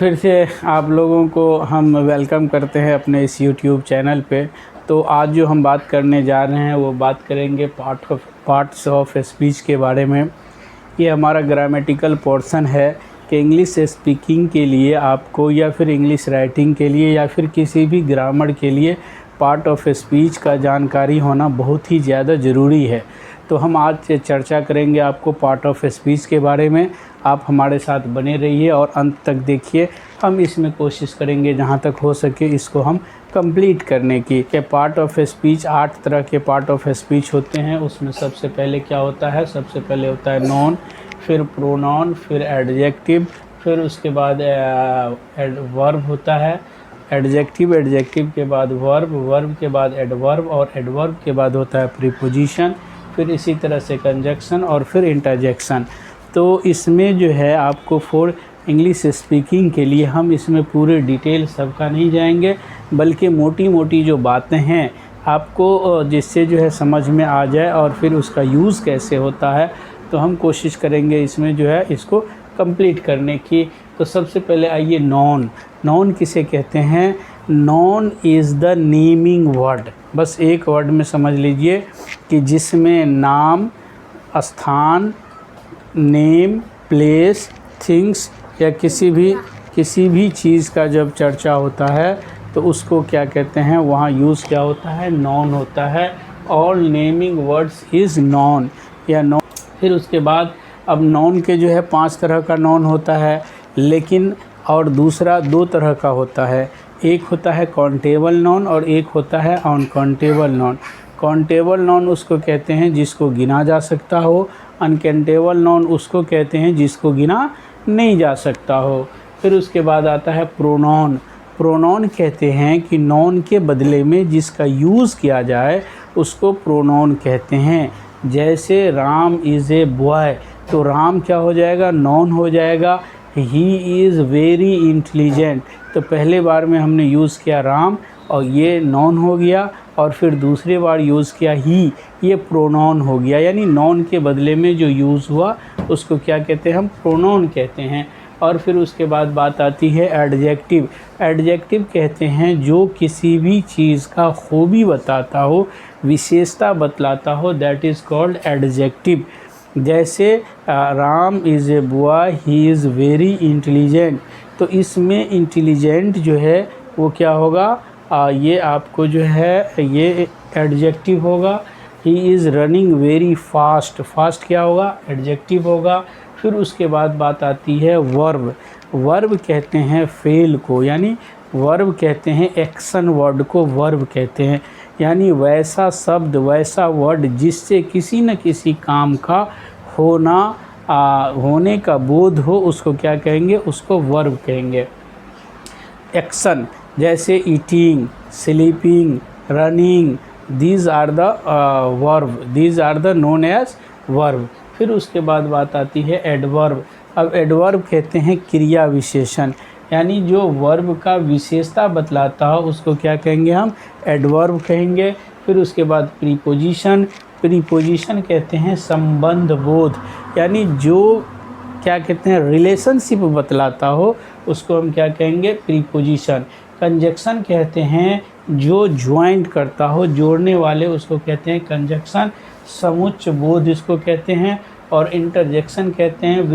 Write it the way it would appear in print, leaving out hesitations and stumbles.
फिर से आप लोगों को हम वेलकम करते हैं अपने इस यूट्यूब चैनल पे। तो आज जो हम बात करने जा रहे हैं वो बात करेंगे पार्ट्स ऑफ स्पीच के बारे में। ये हमारा ग्रामेटिकल पोर्शन है कि इंग्लिश स्पीकिंग के लिए आपको या फिर इंग्लिश राइटिंग के लिए या फिर किसी भी ग्रामर के लिए पार्ट ऑफ स्पीच का जानकारी होना बहुत ही ज़्यादा ज़रूरी है। तो हम आज चर्चा करेंगे आपको पार्ट ऑफ स्पीच के बारे में। आप हमारे साथ बने रहिए और अंत तक देखिए। हम इसमें कोशिश करेंगे जहाँ तक हो सके इसको हम कंप्लीट करने की। कि पार्ट ऑफ स्पीच 8 तरह के पार्ट ऑफ स्पीच होते हैं। उसमें सबसे पहले क्या होता है, सबसे पहले होता है नॉन, फिर प्रोनाउन, फिर एडजेक्टिव, फिर उसके बाद वर्ब होता है, एडजेक्टिव, एडजेक्टिव के बाद वर्ब, वर्ब के बाद एडवर्ब और एडवर्ब के बाद होता है प्रीपोजिशन, फिर इसी तरह से कंजक्शन और फिर इंटरजेक्शन। तो इसमें जो है आपको फॉर इंग्लिश स्पीकिंग के लिए हम इसमें पूरे डिटेल सबका नहीं जाएंगे, बल्कि मोटी मोटी जो बातें हैं आपको जिससे जो है समझ में आ जाए और फिर उसका यूज़ कैसे होता है, तो हम कोशिश करेंगे इसमें जो है इसको कंप्लीट करने की। तो सबसे पहले आइए नॉन। नॉन किसे कहते हैं? Non is the naming word. बस एक वर्ड में समझ लीजिए कि जिसमें नाम, स्थान, नेम, प्लेस, थिंग्स या किसी भी चीज़ का जब चर्चा होता है तो उसको क्या कहते हैं, वहाँ यूज़ क्या होता है, नॉन होता है। All naming words is non या नॉन। फिर उसके बाद अब नॉन के जो है 5 तरह का नॉन होता है, लेकिन और दूसरा 2 तरह का होता है। एक होता है काउंटेबल नॉन और एक होता है अनकाउंटेबल नॉन। काउंटेबल नॉन उसको कहते हैं जिसको गिना जा सकता हो, अनकाउंटेबल नॉन उसको कहते हैं जिसको गिना नहीं जा सकता हो। फिर उसके बाद आता है प्रोनाउन। प्रोनाउन कहते हैं कि नॉन के बदले में जिसका यूज़ किया जाए उसको प्रोनाउन कहते हैं। जैसे राम इज़ ए बॉय, तो राम क्या हो जाएगा, नॉन हो जाएगा। ही इज़ वेरी इंटेलिजेंट, तो पहले बार में हमने यूज़ किया राम और ये नॉन हो गया, और फिर दूसरी बार यूज़ किया ही, ये प्रोनाउन हो गया। यानी नॉन के बदले में जो यूज़ हुआ उसको क्या कहते हैं, हम प्रोनाउन कहते हैं। और फिर उसके बाद बात आती है एडजेक्टिव। एडजेक्टिव कहते हैं जो किसी भी चीज़ का खूबी बताता हो, विशेषता बतलाता हो, दैट इज़ कॉल्ड एडजेक्टिव। जैसे Ram is a boy, he is very intelligent, तो इसमें इंटेलिजेंट जो है वो क्या होगा, ये आपको जो है ये एडजेक्टिव होगा। He is running very fast, fast क्या होगा, एडजेक्टिव होगा। फिर उसके बाद बात आती है वर्ब। वर्ब कहते हैं फेल को, यानी वर्ब कहते हैं एक्शन वर्ड को वर्ब कहते हैं। यानी वैसा शब्द, वैसा वर्ड जिससे किसी न किसी काम का होने का बोध हो, उसको क्या कहेंगे, उसको वर्ब कहेंगे। एक्शन जैसे eating, sleeping, running, these are the verb, these are the known as verb. फिर उसके बाद बात आती है एडवर्ब। अब एडवर्ब कहते हैं क्रिया विशेषण, यानी जो वर्ब का विशेषता बतलाता हो उसको क्या कहेंगे, हम एडवर्ब कहेंगे। फिर उसके बाद प्रीपोजिशन। प्रीपोजिशन कहते हैं संबंध बोध, यानी जो क्या कहते हैं रिलेशनशिप बतलाता हो उसको हम क्या कहेंगे, प्रीपोजिशन। कंजक्शन कहते हैं जो ज्वाइंट करता हो, जोड़ने वाले, उसको कहते हैं कंजक्शन। समुच्च बोध इसको कहते हैं। और इंटरजेक्शन कहते हैं